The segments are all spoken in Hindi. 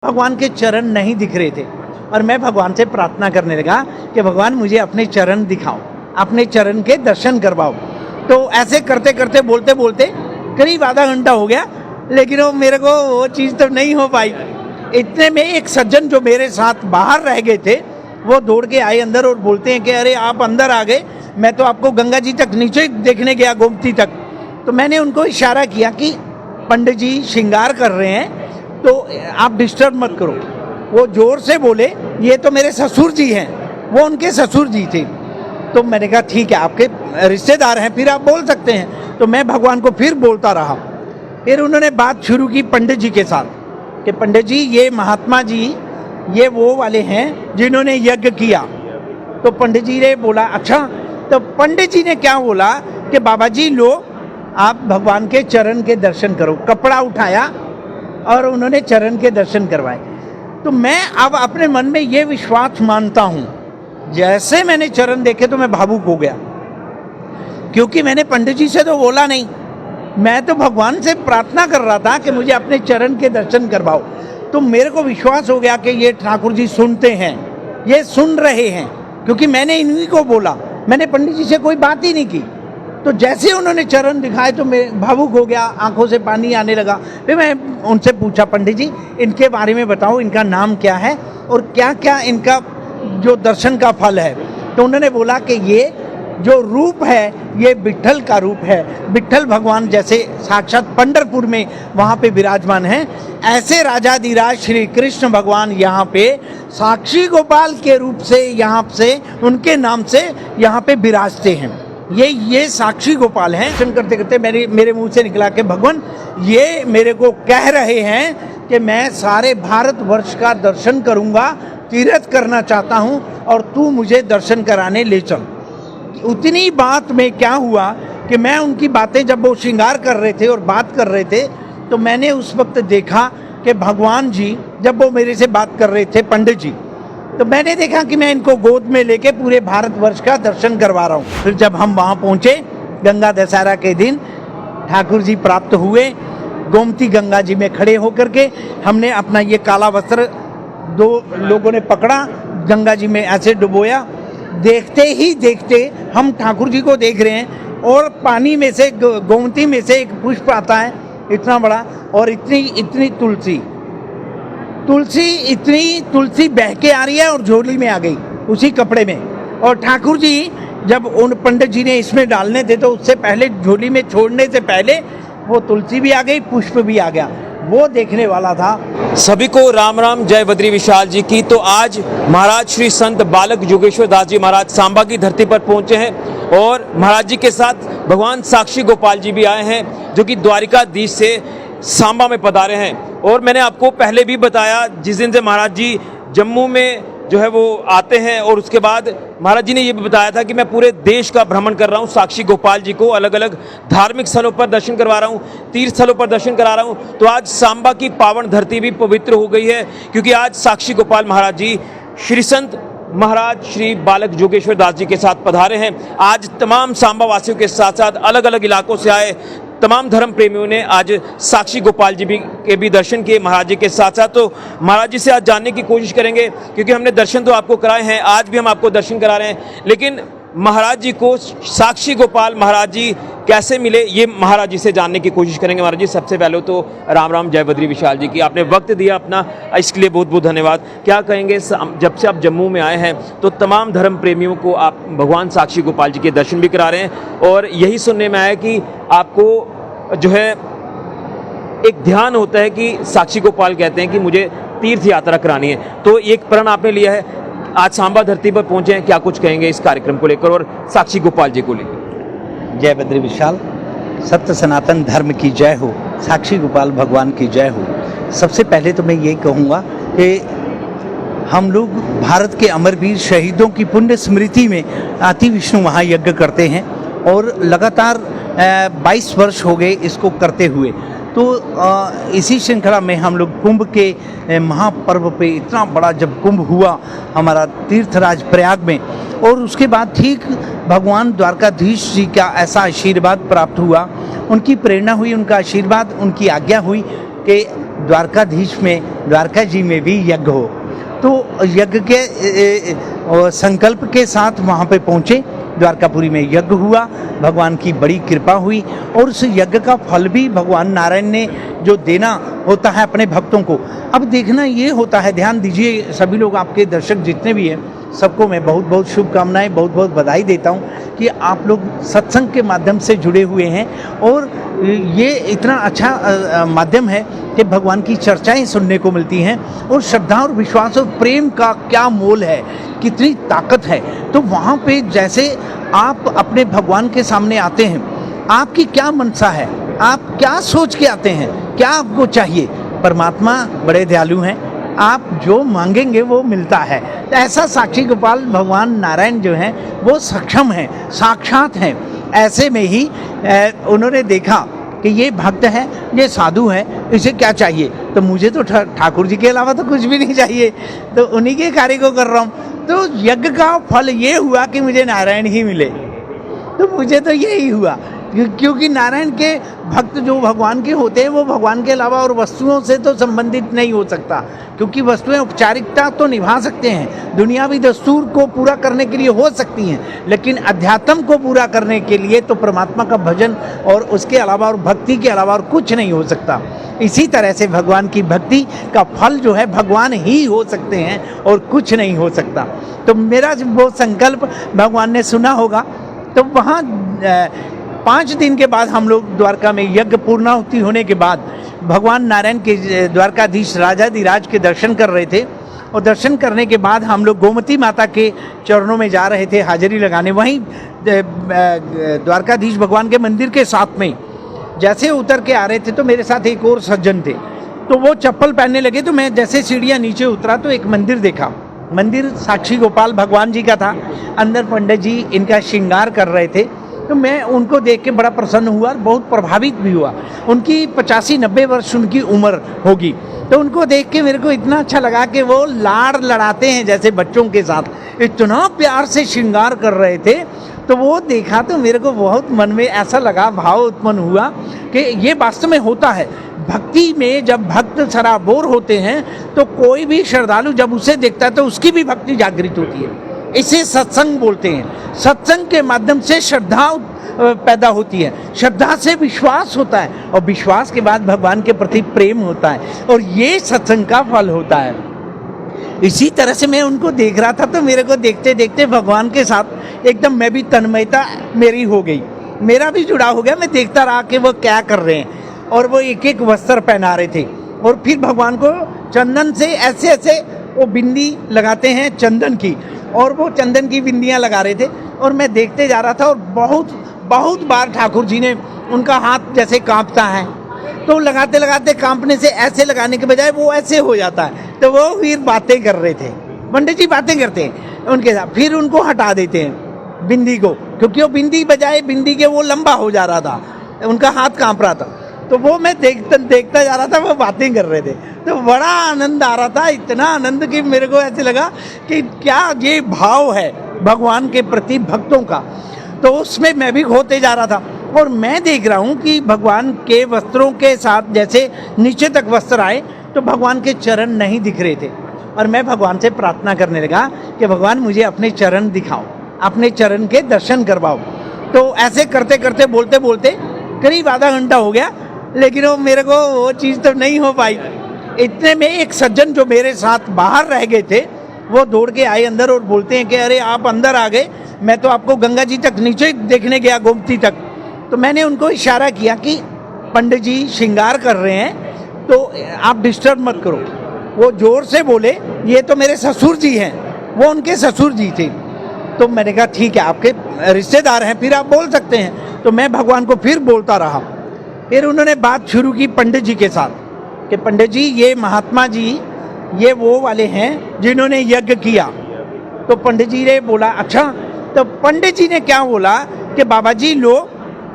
भगवान के चरण नहीं दिख रहे थे और मैं भगवान से प्रार्थना करने लगा कि भगवान मुझे अपने चरण दिखाओ, अपने चरण के दर्शन करवाओ। तो ऐसे करते करते बोलते बोलते करीब आधा घंटा हो गया, लेकिन वो मेरे को वो चीज़ तो नहीं हो पाई। इतने में एक सज्जन जो मेरे साथ बाहर रह गए थे वो दौड़ के आए अंदर और बोलते हैं कि अरे आप अंदर आ गए, मैं तो आपको गंगा जी तक नीचे देखने गया, गोमती तक। तो मैंने उनको इशारा किया कि पंडित जी श्रृंगार कर रहे हैं तो आप डिस्टर्ब मत करो। वो जोर से बोले ये तो मेरे ससुर जी हैं, वो उनके ससुर जी थे। तो मैंने कहा ठीक है, आपके रिश्तेदार हैं, फिर आप बोल सकते हैं। तो मैं भगवान को फिर बोलता रहा। फिर उन्होंने बात शुरू की पंडित जी के साथ कि पंडित जी ये महात्मा जी ये वो वाले हैं जिन्होंने यज्ञ किया। तो पंडित जी ने बोला अच्छा। तो पंडित जी ने क्या बोला कि बाबा जी लो आप भगवान के चरण के दर्शन करो। कपड़ा उठाया और उन्होंने चरण के दर्शन करवाए। तो मैं अब अपने मन में ये विश्वास मानता हूँ, जैसे मैंने चरण देखे तो मैं भावुक हो गया, क्योंकि मैंने पंडित जी से तो बोला नहीं, मैं तो भगवान से प्रार्थना कर रहा था कि मुझे अपने चरण के दर्शन करवाओ। तो मेरे को विश्वास हो गया कि ये ठाकुर जी सुनते हैं, ये सुन रहे हैं, क्योंकि मैंने इन्हीं को बोला, मैंने पंडित जी से कोई बात ही नहीं की। तो जैसे उन्होंने चरण दिखाए तो मैं भावुक हो गया, आंखों से पानी आने लगा। फिर मैं उनसे पूछा पंडित जी इनके बारे में बताओ, इनका नाम क्या है और क्या क्या इनका जो दर्शन का फल है। तो उन्होंने बोला कि ये जो रूप है ये विट्ठल का रूप है। विट्ठल भगवान जैसे साक्षात पंढरपुर में वहाँ पे विराजमान हैं, ऐसे राजाधिराज श्री कृष्ण भगवान यहाँ पे साक्षी गोपाल के रूप से यहाँ से उनके नाम से यहाँ पे विराजते हैं। ये साक्षी गोपाल हैं। दर्शन करते करते मेरे मुंह से निकला कि भगवान ये मेरे को कह रहे हैं कि मैं सारे भारतवर्ष का दर्शन करूँगा, तीर्थ करना चाहता हूँ और तू मुझे दर्शन कराने ले चल। उतनी बात में क्या हुआ कि मैं उनकी बातें जब वो श्रृंगार कर रहे थे और बात कर रहे थे तो मैंने उस वक्त देखा कि भगवान जी जब वो मेरे से बात कर रहे थे पंडित जी, तो मैंने देखा कि मैं इनको गोद में लेके पूरे भारतवर्ष का दर्शन करवा रहा हूँ। फिर जब हम वहाँ पहुँचे गंगा दशहरा के दिन ठाकुर जी प्राप्त हुए, गोमती गंगा जी में खड़े होकर के हमने अपना ये काला वस्त्र दो लोगों ने पकड़ा, गंगा जी में ऐसे डुबोया। देखते ही देखते हम ठाकुर जी को देख रहे हैं और पानी में से गोमती में से एक पुष्प आता है इतना बड़ा और इतनी तुलसी बह के आ रही है और झोली में आ गई उसी कपड़े में। और ठाकुर जी जब उन पंडित जी ने इसमें डालने थे तो उससे पहले झोली में छोड़ने से पहले वो तुलसी भी आ गई, पुष्प भी आ गया, वो देखने वाला था। सभी को राम राम, जय बद्री विशाल जी की। तो आज महाराज श्री संत बालक योगेश्वर दास जी महाराज सांबा की धरती पर पहुंचे हैं और महाराज जी के साथ भगवान साक्षी गोपाल जी भी आए हैं जो कि द्वारिकाधीश से सांबा में पधारे हैं। और मैंने आपको पहले भी बताया जिस दिन से महाराज जी जम्मू में जो है वो आते हैं और उसके बाद महाराज जी ने ये भी बताया था कि मैं पूरे देश का भ्रमण कर रहा हूँ, साक्षी गोपाल जी को अलग अलग धार्मिक स्थलों पर दर्शन करवा रहा हूँ, तीर्थ स्थलों पर दर्शन करा रहा हूँ। तो आज सांबा की पावन धरती भी पवित्र हो गई है, क्योंकि आज साक्षी गोपाल महाराज जी श्री संत महाराज श्री बालक योगेश्वर दास जी के साथ पधारे हैं। आज तमाम सांबा वासियों के साथ साथ अलग अलग इलाकों से आए तमाम धर्म प्रेमियों ने आज साक्षी गोपाल जी के भी दर्शन किए महाराज जी के साथ साथ। तो महाराज जी से आज जानने की कोशिश करेंगे, क्योंकि हमने दर्शन तो आपको कराए हैं, आज भी हम आपको दर्शन करा रहे हैं, लेकिन महाराज जी को साक्षी गोपाल महाराज जी कैसे मिले ये महाराज जी से जानने की कोशिश करेंगे। महाराज जी सबसे पहले तो राम राम, जय बद्री विशाल जी की। आपने वक्त दिया अपना, इसके लिए बहुत बहुत धन्यवाद। क्या कहेंगे, जब से आप जम्मू में आए हैं तो तमाम धर्म प्रेमियों को आप भगवान साक्षी गोपाल जी के दर्शन भी करा रहे हैं और यही सुनने में आया कि आपको जो है एक ध्यान होता है कि साक्षी गोपाल कहते हैं कि मुझे तीर्थ यात्रा करानी है, तो एक प्रण आपने लिया है। आज सांबा धरती पर पहुंचे हैं, क्या कुछ कहेंगे इस कार्यक्रम को लेकर और साक्षी गोपाल जी को लेकर? जय बद्री विशाल, सत्य सनातन धर्म की जय हो, साक्षी गोपाल भगवान की जय हो। सबसे पहले तो मैं ये कहूँगा कि हम लोग भारत के अमरवीर शहीदों की पुण्य स्मृति में अति विष्णु महायज्ञ करते हैं और लगातार 22 वर्ष हो गए इसको करते हुए। तो इसी श्रृंखला में हम लोग कुंभ के महापर्व पे इतना बड़ा जब कुंभ हुआ हमारा तीर्थराज प्रयाग में, और उसके बाद ठीक भगवान द्वारकाधीश जी का ऐसा आशीर्वाद प्राप्त हुआ, उनकी प्रेरणा हुई, उनका आशीर्वाद, उनकी आज्ञा हुई कि द्वारकाधीश में, द्वारका जी में भी यज्ञ हो। तो यज्ञ के संकल्प के साथ वहाँ पे पहुँचे। द्वारकापुरी में यज्ञ हुआ, भगवान की बड़ी कृपा हुई और उस यज्ञ का फल भी भगवान नारायण ने जो देना होता है अपने भक्तों को, अब देखना ये होता है। ध्यान दीजिए सभी लोग, आपके दर्शक जितने भी हैं, सबको मैं बहुत बहुत शुभकामनाएं, बहुत बहुत बधाई देता हूं कि आप लोग सत्संग के माध्यम से जुड़े हुए हैं और ये इतना अच्छा माध्यम है कि भगवान की चर्चाएं सुनने को मिलती हैं और श्रद्धा और विश्वास और प्रेम का क्या मोल है, कितनी ताकत है। तो वहाँ पे जैसे आप अपने भगवान के सामने आते हैं, आपकी क्या मनसा है, आप क्या सोच के आते हैं, क्या आपको चाहिए। परमात्मा बड़े दयालु हैं, आप जो मांगेंगे वो मिलता है। तो ऐसा साक्षी गोपाल भगवान नारायण जो हैं वो सक्षम हैं, साक्षात हैं। ऐसे में ही उन्होंने देखा कि ये भक्त है, ये साधु है, इसे क्या चाहिए। तो मुझे तो ठाकुर जी के अलावा तो कुछ भी नहीं चाहिए, तो उन्हीं के कार्य को कर रहा हूँ। तो यज्ञ का फल ये हुआ कि मुझे नारायण ही मिले। तो मुझे तो यही हुआ, क्योंकि नारायण के भक्त जो भगवान के होते हैं वो भगवान के अलावा और वस्तुओं से तो संबंधित नहीं हो सकता, क्योंकि वस्तुएं औपचारिकता तो निभा सकते हैं, दुनियावी दस्तूर को पूरा करने के लिए हो सकती हैं, लेकिन अध्यात्म को पूरा करने के लिए तो परमात्मा का भजन और उसके अलावा और भक्ति के अलावा और कुछ नहीं हो सकता। इसी तरह से भगवान की भक्ति का फल जो है भगवान ही हो सकते हैं और कुछ नहीं हो सकता। तो मेरा वो संकल्प भगवान ने सुना होगा। तो वहाँ 5 दिन के बाद हम लोग द्वारका में यज्ञ पूर्णाहुति होने के बाद भगवान नारायण के द्वारकाधीश राजाधिराज के दर्शन कर रहे थे और दर्शन करने के बाद हम लोग गोमती माता के चरणों में जा रहे थे हाजिरी लगाने। वहीं द्वारकाधीश भगवान के मंदिर के साथ में जैसे उतर के आ रहे थे तो मेरे साथ एक और सज्जन थे, तो वो चप्पल पहनने लगे। तो मैं जैसे सीढ़ियाँ नीचे उतरा तो एक मंदिर देखा। मंदिर साक्षी गोपाल भगवान जी का था। अंदर पंडित जी इनका श्रृंगार कर रहे थे। तो मैं उनको देख के बड़ा प्रसन्न हुआ और बहुत प्रभावित भी हुआ। उनकी 85-90 वर्ष उनकी उम्र होगी। तो उनको देख के मेरे को इतना अच्छा लगा कि वो लाड़ लड़ाते हैं जैसे बच्चों के साथ, इतना प्यार से श्रृंगार कर रहे थे। तो वो देखा तो मेरे को बहुत मन में ऐसा लगा, भाव उत्पन्न हुआ कि ये वास्तव में होता है। भक्ति में जब भक्त सराबोर होते हैं तो कोई भी श्रद्धालु जब उसे देखता है तो उसकी भी भक्ति जागृत होती है। इसे सत्संग बोलते हैं। सत्संग के माध्यम से श्रद्धा पैदा होती है, श्रद्धा से विश्वास होता है और विश्वास के बाद भगवान के प्रति प्रेम होता है और ये सत्संग का फल होता है। इसी तरह से मैं उनको देख रहा था तो मेरे को देखते देखते भगवान के साथ एकदम मैं भी तन्मयता मेरी हो गई, मेरा भी जुड़ाव हो गया। मैं देखता रहा कि वो क्या कर रहे हैं और वो एक एक वस्त्र पहना रहे थे और फिर भगवान को चंदन से ऐसे ऐसे वो बिंदी लगाते हैं चंदन की, और वो चंदन की बिंदियाँ लगा रहे थे और मैं देखते जा रहा था। और बहुत बहुत बार ठाकुर जी ने उनका हाथ जैसे कांपता है तो लगाते लगाते कांपने से ऐसे लगाने के बजाय वो ऐसे हो जाता है। तो वो फिर बातें कर रहे थे, पंडित जी बातें करते हैं उनके साथ, फिर उनको हटा देते हैं बिंदी को, क्योंकि वो बिंदी बजाय बिंदी के वो लंबा हो जा रहा था, उनका हाथ कांप रहा था। तो वो मैं देखता जा रहा था, वो बातें कर रहे थे तो बड़ा आनंद आ रहा था, इतना आनंद कि मेरे को ऐसे लगा कि क्या ये भाव है भगवान के प्रति भक्तों का। तो उसमें मैं भी खोते जा रहा था और मैं देख रहा हूँ कि भगवान के वस्त्रों के साथ जैसे नीचे तक वस्त्र आए तो भगवान के चरण नहीं दिख रहे थे और मैं भगवान से प्रार्थना करने लगा कि भगवान मुझे अपने चरण दिखाओ, अपने चरण के दर्शन करवाओ। तो ऐसे करते करते बोलते बोलते करीब आधा घंटा हो गया, लेकिन वो मेरे को वो चीज़ तो नहीं हो पाई। इतने में एक सज्जन जो मेरे साथ बाहर रह गए थे वो दौड़ के आए अंदर और बोलते हैं कि अरे आप अंदर आ गए, मैं तो आपको गंगा जी तक नीचे देखने गया, गोमती तक। तो मैंने उनको इशारा किया कि पंडित जी श्रृंगार कर रहे हैं तो आप डिस्टर्ब मत करो। वो जोर से बोले ये तो मेरे ससुर जी हैं, वो उनके ससुर जी थे। तो मैंने कहा ठीक है आपके रिश्तेदार हैं, फिर आप बोल सकते हैं। तो मैं भगवान को फिर बोलता रहा। फिर उन्होंने बात शुरू की पंडित जी के साथ कि पंडित जी ये महात्मा जी ये वो वाले हैं जिन्होंने यज्ञ किया। तो पंडित जी ने बोला अच्छा। तो पंडित जी ने क्या बोला कि बाबा जी लो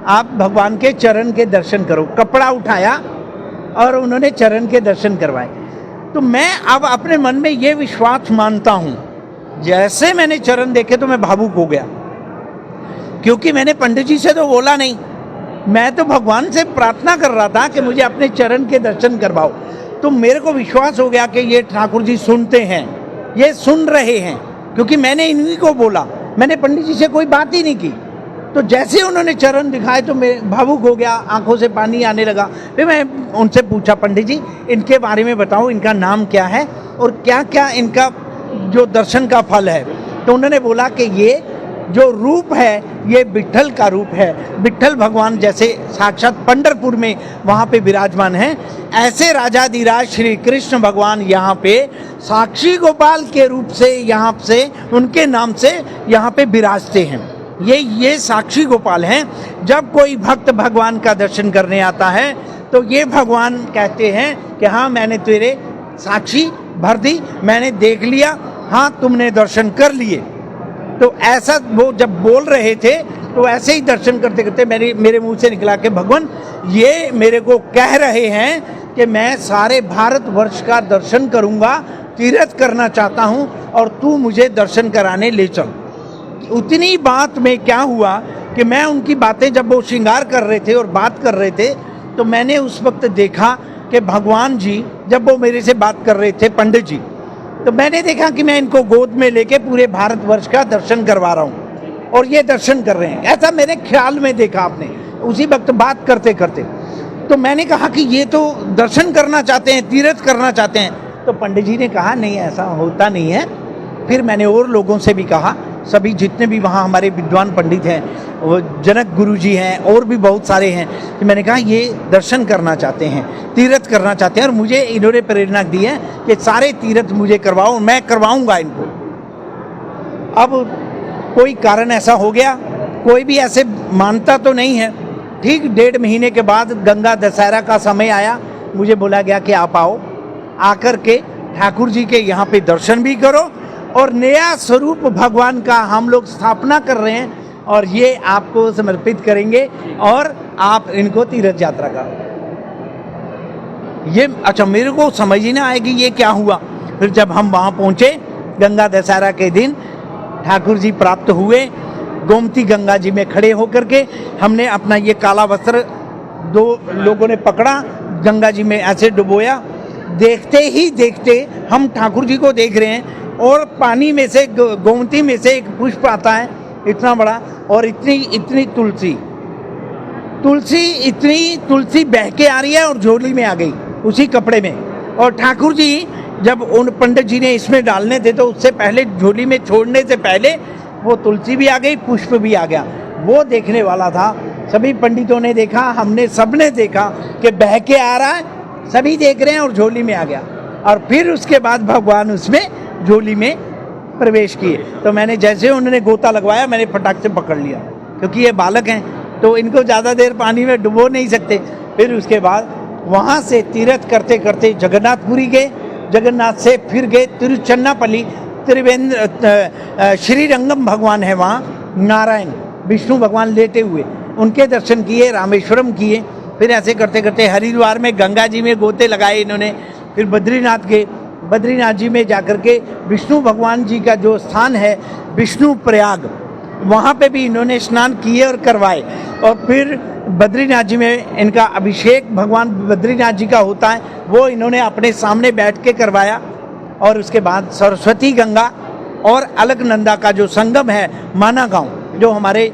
आप भगवान के चरण के दर्शन करो। कपड़ा उठाया और उन्होंने चरण के दर्शन करवाए। तो मैं अब अपने मन में ये विश्वास मानता हूँ, जैसे मैंने चरण देखे तो मैं भावुक हो गया, क्योंकि मैंने पंडित जी से तो बोला नहीं, मैं तो भगवान से प्रार्थना कर रहा था कि मुझे अपने चरण के दर्शन करवाओ। तो मेरे को विश्वास हो गया कि ये ठाकुर जी सुनते हैं, ये सुन रहे हैं, क्योंकि मैंने इन्हीं को बोला, मैंने पंडित जी से कोई बात ही नहीं की। तो जैसे उन्होंने चरण दिखाए तो मैं भावुक हो गया, आंखों से पानी आने लगा। फिर मैं उनसे पूछा, पंडित जी इनके बारे में बताओ, इनका नाम क्या है और क्या क्या इनका जो दर्शन का फल है। तो उन्होंने बोला कि ये जो रूप है ये विट्ठल का रूप है। विट्ठल भगवान जैसे साक्षात पंढरपुर में वहाँ पे विराजमान हैं, ऐसे राजाधिराज श्री कृष्ण भगवान यहाँ पे साक्षी गोपाल के रूप से यहाँ से उनके नाम से यहाँ पे विराजते हैं। ये साक्षी गोपाल हैं। जब कोई भक्त भगवान का दर्शन करने आता है तो ये भगवान कहते हैं कि हाँ मैंने तेरे साक्षी भर दी, मैंने देख लिया, हाँ तुमने दर्शन कर लिए। तो ऐसा वो जब बोल रहे थे तो ऐसे ही दर्शन करते करते मेरे मुंह से निकला कि भगवान ये मेरे को कह रहे हैं कि मैं सारे भारतवर्ष का दर्शन करूंगा, तीर्थ करना चाहता हूं और तू मुझे दर्शन कराने ले चल। उतनी बात में क्या हुआ कि मैं उनकी बातें जब वो श्रृंगार कर रहे थे और बात कर रहे थे तो मैंने उस वक्त देखा कि भगवान जी जब वो मेरे से बात कर रहे थे पंडित जी, तो मैंने देखा कि मैं इनको गोद में लेके पूरे भारतवर्ष का दर्शन करवा रहा हूँ और ये दर्शन कर रहे हैं। ऐसा मेरे ख्याल में देखा आपने उसी वक्त बात करते करते। तो मैंने कहा कि ये तो दर्शन करना चाहते हैं, तीर्थ करना चाहते हैं। तो पंडित जी ने कहा नहीं ऐसा होता नहीं है। फिर मैंने और लोगों से भी कहा, सभी जितने भी वहाँ हमारे विद्वान पंडित हैं, वो जनक गुरु जी हैं और भी बहुत सारे हैं, कि मैंने कहा ये दर्शन करना चाहते हैं, तीर्थ करना चाहते हैं और मुझे इन्होंने प्रेरणा दी है कि सारे तीर्थ मुझे करवाओ, मैं करवाऊंगा इनको। अब कोई कारण ऐसा हो गया, कोई भी ऐसे मानता तो नहीं है। ठीक 1.5 महीने के बाद गंगा दशहरा का समय आया, मुझे बोला गया कि आप आओ, आकर के ठाकुर जी के यहाँ पे दर्शन भी करो और नया स्वरूप भगवान का हम लोग स्थापना कर रहे हैं और ये आपको समर्पित करेंगे और आप इनको तीर्थ यात्रा का। ये अच्छा मेरे को समझ ही ना आएगी ये क्या हुआ। फिर जब हम वहाँ पहुँचे गंगा दशहरा के दिन, ठाकुर जी प्राप्त हुए, गोमती गंगा जी में खड़े होकर के हमने अपना ये काला वस्त्र 2 लोगों ने पकड़ा, गंगा जी में ऐसे डुबोया। देखते ही देखते हम ठाकुर जी को देख रहे हैं और पानी में से गोमती में से एक पुष्प आता है इतना बड़ा और इतनी तुलसी बह के आ रही है और झोली में आ गई उसी कपड़े में। और ठाकुर जी जब उन पंडित जी ने इसमें डालने थे तो उससे पहले झोली में छोड़ने से पहले वो तुलसी भी आ गई, पुष्प भी आ गया। वो देखने वाला था, सभी पंडितों ने देखा, हमने सबने देखा कि बह के आ रहा है, सभी देख रहे हैं और झोली में आ गया। और फिर उसके बाद भगवान उसमें झोली में प्रवेश किए। तो मैंने जैसे उन्होंने गोता लगवाया मैंने फटाक से पकड़ लिया, क्योंकि ये बालक हैं तो इनको ज़्यादा देर पानी में डुबो नहीं सकते। फिर उसके बाद वहाँ से तीर्थ करते करते जगन्नाथपुरी गए, जगन्नाथ से फिर गए तिरुचन्नापल्ली, त्रिवेंद्र श्रीरंगम भगवान है वहाँ, नारायण विष्णु भगवान लेटे हुए, उनके दर्शन किए, रामेश्वरम किए। फिर ऐसे करते करते हरिद्वार में गंगा जी में गोते लगाए इन्होंने। फिर बद्रीनाथ गए, बद्रीनाथ जी में जाकर के विष्णु भगवान जी का जो स्थान है विष्णु प्रयाग, वहाँ पे भी इन्होंने स्नान किए और करवाए। और फिर बद्रीनाथ जी में इनका अभिषेक भगवान बद्रीनाथ जी का होता है, वो इन्होंने अपने सामने बैठ के करवाया। और उसके बाद सरस्वती गंगा और अलकनंदा का जो संगम है माना गांव, जो हमारे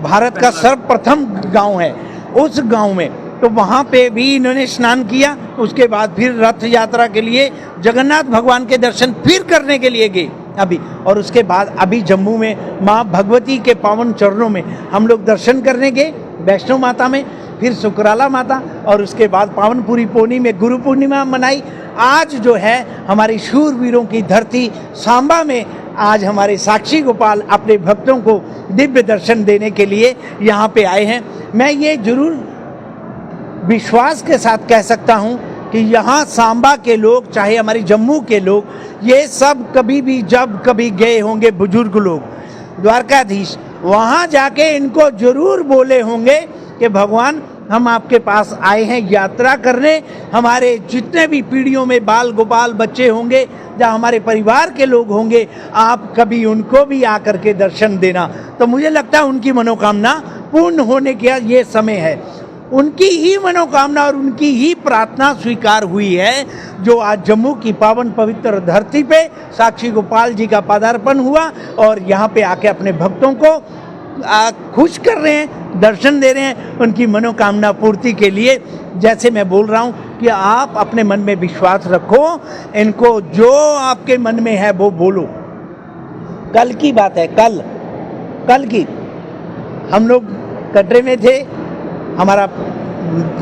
भारत का सर्वप्रथम गांव है, उस गांव में तो वहाँ पे भी इन्होंने स्नान किया। उसके बाद फिर रथ यात्रा के लिए जगन्नाथ भगवान के दर्शन फिर करने के लिए गए अभी। और उसके बाद अभी जम्मू में माँ भगवती के पावन चरणों में हम लोग दर्शन करने गए, वैष्णो माता में, फिर सुकराला माता, और उसके बाद पावनपुरी पोनी में गुरु पूर्णिमा मनाई। आज जो है हमारी शूरवीरों की धरती सांबा में आज हमारे साक्षी गोपाल अपने भक्तों को दिव्य दर्शन देने के लिए यहाँ पे आए हैं। मैं ये जरूर विश्वास के साथ कह सकता हूँ कि यहाँ सांबा के लोग, चाहे हमारे जम्मू के लोग, ये सब कभी भी जब कभी गए होंगे बुजुर्ग लोग द्वारकाधीश, वहाँ जाके इनको जरूर बोले होंगे कि भगवान हम आपके पास आए हैं यात्रा करने। हमारे जितने भी पीढ़ियों में बाल गोपाल बच्चे होंगे या हमारे परिवार के लोग होंगे, आप कभी उनको भी आकर के दर्शन देना। तो मुझे लगता है उनकी मनोकामना पूर्ण होने का ये समय है। उनकी ही मनोकामना और उनकी ही प्रार्थना स्वीकार हुई है, जो आज जम्मू की पावन पवित्र धरती पे साक्षी गोपाल जी का पदार्पण हुआ और यहाँ पे आके अपने भक्तों को खुश कर रहे हैं, दर्शन दे रहे हैं उनकी मनोकामना पूर्ति के लिए। जैसे मैं बोल रहा हूँ कि आप अपने मन में विश्वास रखो, इनको जो आपके मन में है वो बोलो। कल की बात है, कल की हम लोग कटरे में थे, हमारा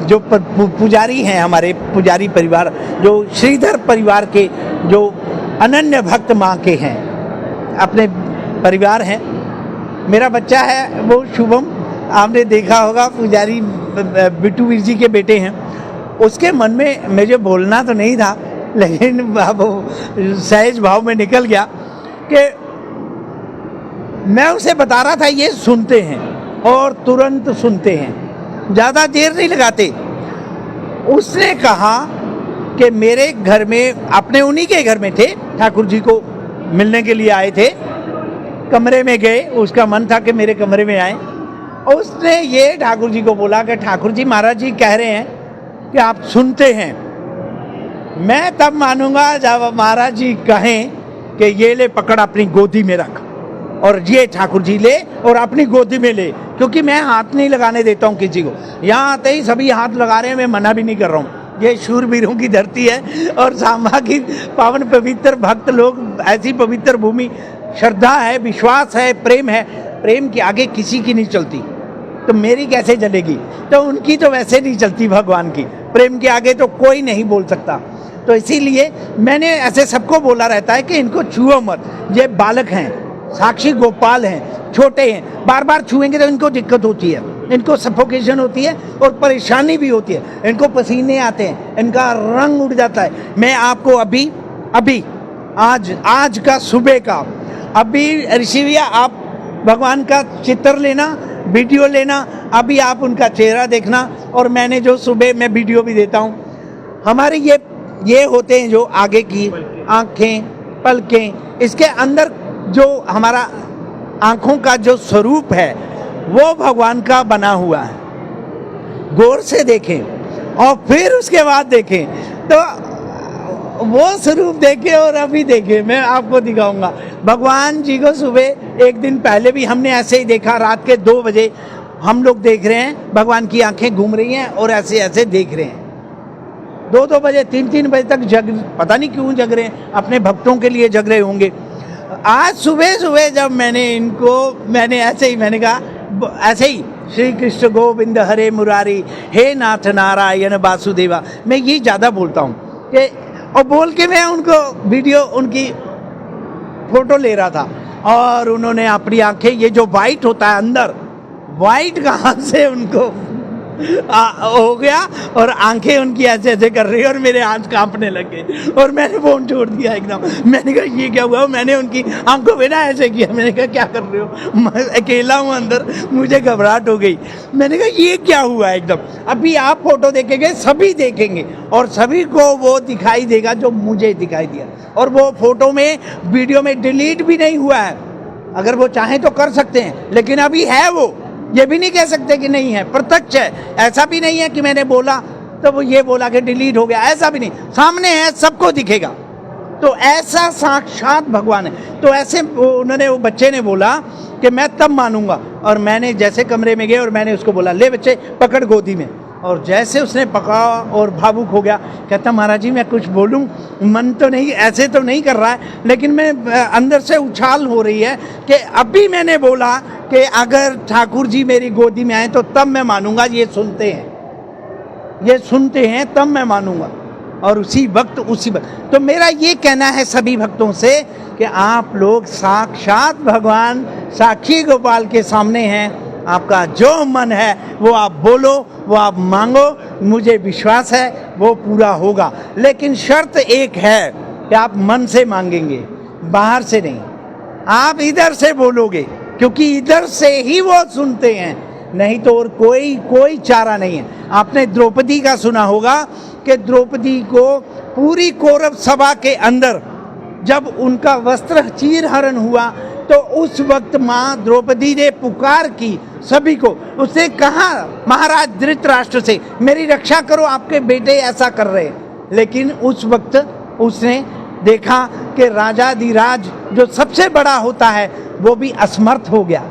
जो पुजारी हैं, हमारे पुजारी परिवार जो श्रीधर परिवार के जो अनन्य भक्त माँ के हैं, अपने परिवार हैं, मेरा बच्चा है वो शुभम, आपने देखा होगा, पुजारी बिट्टू वीर जी के बेटे हैं। उसके मन में मुझे बोलना तो नहीं था, लेकिन वो सहज भाव में निकल गया कि मैं उसे बता रहा था ये सुनते हैं और तुरंत सुनते हैं, ज़्यादा देर नहीं लगाते। उसने कहा कि मेरे घर में, अपने उन्हीं के घर में थे, ठाकुर जी को मिलने के लिए आए थे, कमरे में गए, उसका मन था कि मेरे कमरे में आए। उसने ये ठाकुर जी को बोला कि ठाकुर जी, महाराज जी कह रहे हैं कि आप सुनते हैं। मैं तब मानूंगा जब महाराज जी कहें कि ये ले पकड़ अपनी गोदी में रख, और ये ठाकुर जी ले और अपनी गोदी में ले, क्योंकि मैं हाथ नहीं लगाने देता हूँ किसी को। यहाँ आते ही सभी हाथ लगा रहे हैं, मैं मना भी नहीं कर रहा हूँ। ये शूरवीरों की धरती है और सांबा की पावन पवित्र भक्त लोग, ऐसी पवित्र भूमि, श्रद्धा है, विश्वास है, प्रेम है। प्रेम के आगे किसी की नहीं चलती, तो मेरी कैसे चलेगी? तो उनकी तो वैसे नहीं चलती भगवान की, प्रेम के आगे तो कोई नहीं बोल सकता। तो इसीलिए मैंने ऐसे सबको बोला रहता है कि इनको छुओ मत, ये बालक हैं, साक्षी गोपाल हैं, छोटे हैं, बार बार छुएंगे तो इनको दिक्कत होती है, इनको सफोकेशन होती है और परेशानी भी होती है, इनको पसीने आते हैं, इनका रंग उड़ जाता है। मैं आपको अभी आज का सुबह का, अभी ऋषि भैया आप भगवान का चित्र लेना, वीडियो लेना, अभी आप उनका चेहरा देखना, और मैंने जो सुबह मैं वीडियो भी देता हूँ। हमारे ये होते हैं जो आगे की आँखें, पलकें, इसके अंदर जो हमारा आँखों का जो स्वरूप है वो भगवान का बना हुआ है। गौर से देखें और फिर उसके बाद देखें, तो वो स्वरूप देखें और अभी देखें। मैं आपको दिखाऊंगा भगवान जी को। सुबह एक दिन पहले भी हमने ऐसे ही देखा, रात के 2 बजे हम लोग देख रहे हैं, भगवान की आंखें घूम रही हैं और ऐसे ऐसे देख रहे हैं। 2-2 बजे, 3-3 बजे तक पता नहीं क्यों जग रहे हैं, अपने भक्तों के लिए जग रहे होंगे। आज सुबह जब मैंने ऐसे ही कहा, ऐसे ही श्री कृष्ण गोविंद हरे मुरारी, हे नाथ नारायण वासुदेवा, मैं ये ज़्यादा बोलता हूँ कि, और बोल के मैं उनको वीडियो, उनकी फोटो ले रहा था, और उन्होंने अपनी आंखें, ये जो वाइट होता है अंदर, वाइट कहाँ से उनको हो गया, और आंखें उनकी ऐसे ऐसे कर रही है और मेरे हाथ कांपने लगे और मैंने फोन छोड़ दिया एकदम। मैंने कहा ये क्या हुआ? मैंने उनकी आंखों पे ना ऐसे किया, मैंने कहा क्या कर रहे हो? मैं अकेला हूँ अंदर, मुझे घबराहट हो गई। मैंने कहा ये क्या हुआ एकदम। अभी आप फोटो देखेंगे, सभी देखेंगे और सभी को वो दिखाई देगा जो मुझे दिखाई दिया, और वो फोटो में, वीडियो में डिलीट भी नहीं हुआ है। अगर वो चाहें तो कर सकते हैं, लेकिन अभी है, वो ये भी नहीं कह सकते कि नहीं है, प्रत्यक्ष है। ऐसा भी नहीं है कि मैंने बोला तो वो ये बोला कि डिलीट हो गया, ऐसा भी नहीं, सामने है, सबको दिखेगा। तो ऐसा साक्षात भगवान है। तो ऐसे वो बच्चे ने बोला कि मैं तब मानूंगा, और मैंने जैसे कमरे में गए और मैंने उसको बोला, ले बच्चे पकड़ गोदी में, और जैसे उसने पकड़ा और भावुक हो गया, कहता महाराज जी मैं कुछ बोलूं, मन तो नहीं, ऐसे तो नहीं कर रहा है, लेकिन मैं अंदर से उछाल हो रही है कि अभी मैंने बोला कि अगर ठाकुर जी मेरी गोदी में आए तो तब मैं मानूंगा, ये सुनते हैं तब मैं मानूंगा। और उसी वक्त तो मेरा ये कहना है सभी भक्तों से कि आप लोग साक्षात भगवान साक्षी गोपाल के सामने हैं। आपका जो मन है वो आप बोलो, वो आप मांगो, मुझे विश्वास है वो पूरा होगा। लेकिन शर्त एक है कि आप मन से मांगेंगे, बाहर से नहीं। आप इधर से बोलोगे, क्योंकि इधर से ही वो सुनते हैं, नहीं तो और कोई चारा नहीं है। आपने द्रौपदी का सुना होगा कि द्रौपदी को पूरी कौरव सभा के अंदर जब उनका वस्त्र चीरहरण हुआ तो उस वक्त माँ द्रौपदी ने पुकार की सभी को। उसने कहा महाराज धृतराष्ट्र से, मेरी रक्षा करो, आपके बेटे ऐसा कर रहे हैं। लेकिन उस वक्त उसने देखा कि राजाधिराज जो सबसे बड़ा होता है वो भी असमर्थ हो गया,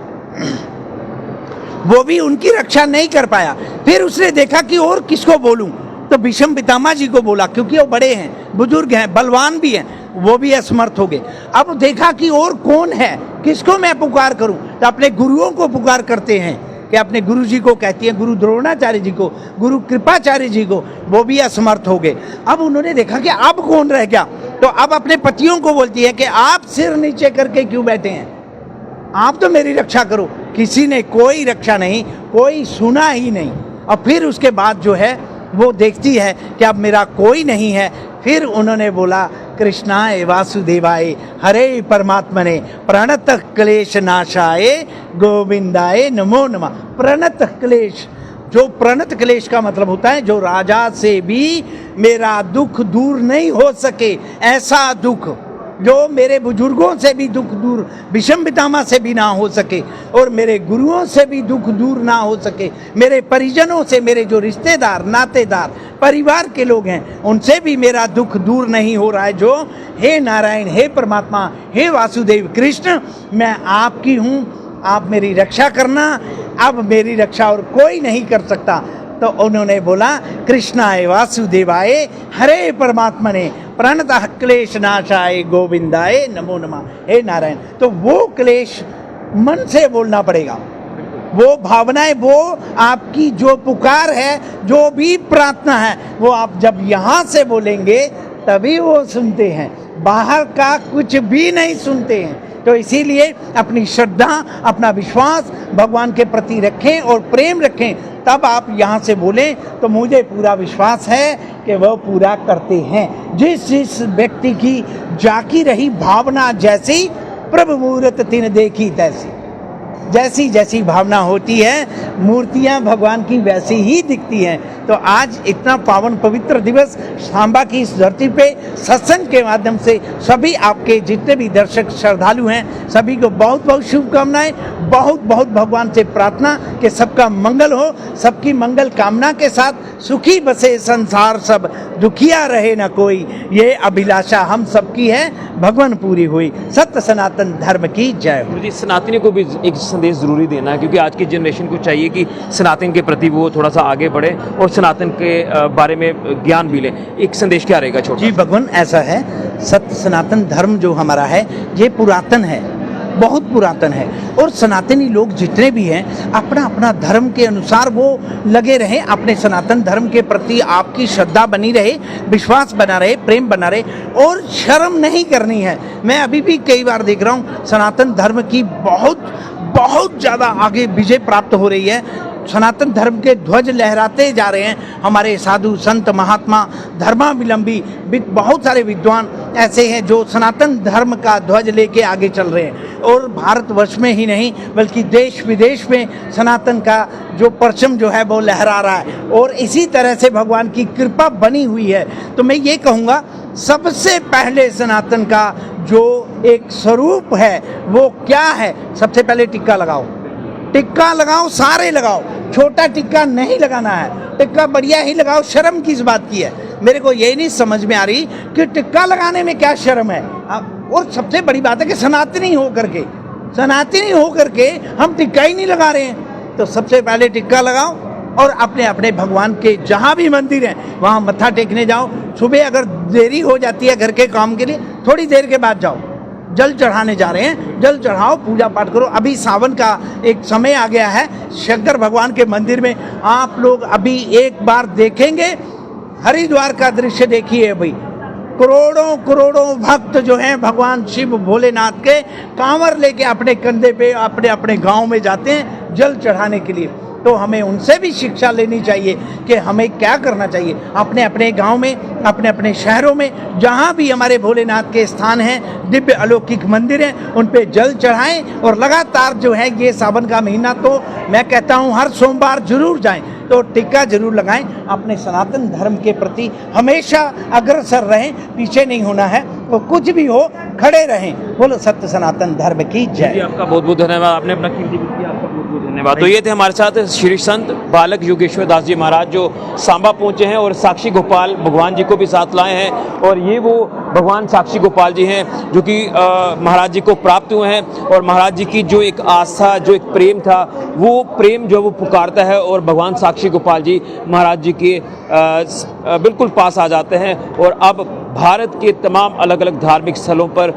वो भी उनकी रक्षा नहीं कर पाया। फिर उसने देखा कि और किसको बोलूं, तो भीष्म पितामह जी को बोला, क्योंकि वो बड़े हैं, बुजुर्ग हैं, बलवान भी हैं, वो भी असमर्थ हो गए। अब देखा कि और कौन है, किसको मैं पुकार करूं, तो अपने गुरुओं को पुकार करते हैं कि अपने गुरु जी को कहती हैं, गुरु द्रोणाचार्य जी को, गुरु कृपाचार्य जी को, वो भी असमर्थ हो गए। अब उन्होंने देखा कि अब कौन रह गया, तो अब अपने पतियों को बोलती है कि आप सिर नीचे करके क्यों बैठे हैं, आप तो मेरी रक्षा करो। किसी ने कोई रक्षा नहीं, कोई सुना ही नहीं। और फिर उसके बाद जो है वो देखती है कि अब मेरा कोई नहीं है। फिर उन्होंने बोला, कृष्णाय वासुदेवाय हरे परमात्मने प्रणत क्लेश नाशाय गोविंदाय नमो नमः। प्रणत क्लेश, जो प्रणत क्लेश का मतलब होता है जो राजा से भी मेरा दुख दूर नहीं हो सके, ऐसा दुख जो मेरे बुजुर्गों से भी दुख दूर, भीष्म पितामह से भी ना हो सके, और मेरे गुरुओं से भी दुख दूर ना हो सके, मेरे परिजनों से, मेरे जो रिश्तेदार नातेदार परिवार के लोग हैं उनसे भी मेरा दुख दूर नहीं हो रहा है। जो हे नारायण, हे परमात्मा, हे वासुदेव कृष्ण, मैं आपकी हूँ, आप मेरी रक्षा करना, अब मेरी रक्षा और कोई नहीं कर सकता। तो उन्होंने बोला, कृष्णाय वासुदेवाय हरे परमात्मने प्रणतः क्लेश नाशाय गोविंदाय नमो नमः। हे नारायण, तो वो क्लेश मन से बोलना पड़ेगा, वो भावनाएं, वो आपकी जो पुकार है, जो भी प्रार्थना है, वो आप जब यहाँ से बोलेंगे तभी वो सुनते हैं, बाहर का कुछ भी नहीं सुनते हैं। तो इसीलिए अपनी श्रद्धा, अपना विश्वास भगवान के प्रति रखें और प्रेम रखें, तब आप यहाँ से बोलें तो मुझे पूरा विश्वास है कि वह पूरा करते हैं। जिस जिस व्यक्ति की जाकी रही भावना जैसी, प्रभु मूरत तिन देखी तैसी, जैसी जैसी भावना होती है मूर्तियां भगवान की वैसी ही दिखती हैं। तो आज इतना पावन पवित्र दिवस सांबा की इस धरती पे सत्संग के माध्यम से सभी आपके जितने भी दर्शक श्रद्धालु हैं सभी को बहुत बहुत शुभकामनाएं, बहुत बहुत भगवान से प्रार्थना कि सबका मंगल हो, सबकी मंगल कामना के साथ सुखी बसे संसार सब, दुखिया रहे न कोई, ये अभिलाषा हम सबकी है, भगवान पूरी हुई। सत्य सनातन धर्म की जय हो। मुझे सनातनी को भी एक संदेश जरूरी देना है, क्योंकि आज की जनरेशन को चाहिए कि सनातन के प्रति वो थोड़ा सा आगे बढ़े और सनातन के बारे में ज्ञान भी ले। एक संदेश क्या रहेगा छोटा? जी भगवान, ऐसा है, सत्य सनातन धर्म जो हमारा है ये पुरातन है, बहुत पुरातन है, और सनातनी लोग जितने भी हैं अपना अपना धर्म के अनुसार वो लगे रहें। अपने सनातन धर्म के प्रति आपकी श्रद्धा बनी रहे, विश्वास बना रहे, प्रेम बना रहे, और शर्म नहीं करनी है। मैं अभी भी कई बार देख रहा हूँ सनातन धर्म की बहुत बहुत ज़्यादा आगे विजय प्राप्त हो रही है। सनातन धर्म के ध्वज लहराते जा रहे हैं हमारे साधु संत महात्मा धर्मावलंबी, बहुत सारे विद्वान ऐसे हैं जो सनातन धर्म का ध्वज लेके आगे चल रहे हैं, और भारतवर्ष में ही नहीं बल्कि देश विदेश में सनातन का जो परचम जो है वो लहरा रहा है, और इसी तरह से भगवान की कृपा बनी हुई है। तो मैं ये कहूँगा, सबसे पहले सनातन का जो एक स्वरूप है वो क्या है, सबसे पहले टिक्का लगाओ, टिक्का लगाओ, सारे लगाओ, छोटा टिक्का नहीं लगाना है, टिक्का बढ़िया ही लगाओ। शर्म किस बात की है? मेरे को ये नहीं समझ में आ रही कि टिक्का लगाने में क्या शर्म है। और सबसे बड़ी बात है कि सनातनी होकर के हम टिक्का ही नहीं लगा रहे हैं। तो सबसे पहले टिक्का लगाओ और अपने अपने भगवान के जहाँ भी मंदिर हैं वहाँ मत्था टेकने जाओ। सुबह अगर देरी हो जाती है घर के काम के लिए, थोड़ी देर के बाद जाओ, जल चढ़ाने जा रहे हैं, जल चढ़ाओ, पूजा पाठ करो। अभी सावन का एक समय आ गया है, शंकर भगवान के मंदिर में आप लोग अभी एक बार देखेंगे, हरिद्वार का दृश्य देखिए भाई, करोड़ों करोड़ों भक्त जो हैं भगवान शिव भोलेनाथ के कांवर लेके अपने कंधे पे अपने अपने गांव में जाते हैं जल चढ़ाने के लिए। तो हमें उनसे भी शिक्षा लेनी चाहिए कि हमें क्या करना चाहिए। अपने अपने गांव में, अपने अपने शहरों में जहां भी हमारे भोलेनाथ के स्थान हैं, दिव्य अलौकिक मंदिर हैं, उन पे जल चढ़ाएं। और लगातार जो है ये सावन का महीना, तो मैं कहता हूं हर सोमवार जरूर जाएं, तो टिक्का जरूर लगाएं। अपने सनातन धर्म के प्रति हमेशा अग्रसर रहें, पीछे नहीं होना है, तो कुछ भी हो खड़े रहें। बोलो सत्य सनातन धर्म की जय। आपका बहुत बहुत धन्यवाद, आपने अपना कीमती वक्त दिया, आपका बहुत बहुत धन्यवाद। धन्यवाद। तो ये थे हमारे साथ श्री संत बालक योगेश्वर दास जी महाराज जो सांबा पहुंचे हैं और साक्षी गोपाल भगवान जी को भी साथ लाए हैं। और ये वो भगवान साक्षी गोपाल जी हैं जो कि महाराज जी को प्राप्त हुए हैं। और महाराज जी की जो एक आस्था, जो एक प्रेम था, वो प्रेम जो वो पुकारता है और भगवान साक्षी गोपाल जी महाराज जी के बिल्कुल पास आ जाते हैं। और अब भारत के तमाम अलग अलग धार्मिक स्थलों पर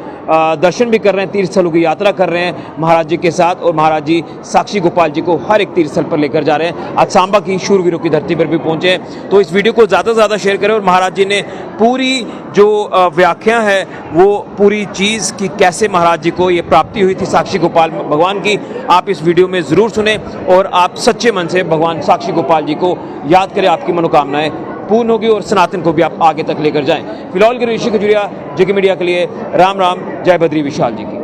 दर्शन भी कर रहे हैं, तीर्थ स्थलों की यात्रा कर रहे हैं महाराज जी के साथ। और महाराज जी साक्षी गोपाल जी को हर एक तीर्थ स्थल पर लेकर जा रहे हैं। आज सांबा की शूरवीरों की धरती पर भी पहुंचे हैं। तो इस वीडियो को ज़्यादा से ज़्यादा शेयर करें। और महाराज जी ने पूरी जो व्याख्या है वो पूरी चीज़ की कैसे महाराज जी को ये प्राप्ति हुई थी साक्षी गोपाल भगवान की, आप इस वीडियो में ज़रूर सुने और आप सच्चे मन से भगवान साक्षी गोपाल जी को याद करें। आपकी मनोकामनाएं पूर्ण होगी और सनातन को भी आप आगे तक लेकर जाएं। फिलहाल के ऋषि खजुरिया जेके मीडिया के लिए राम राम, जय बद्री विशाल जी की।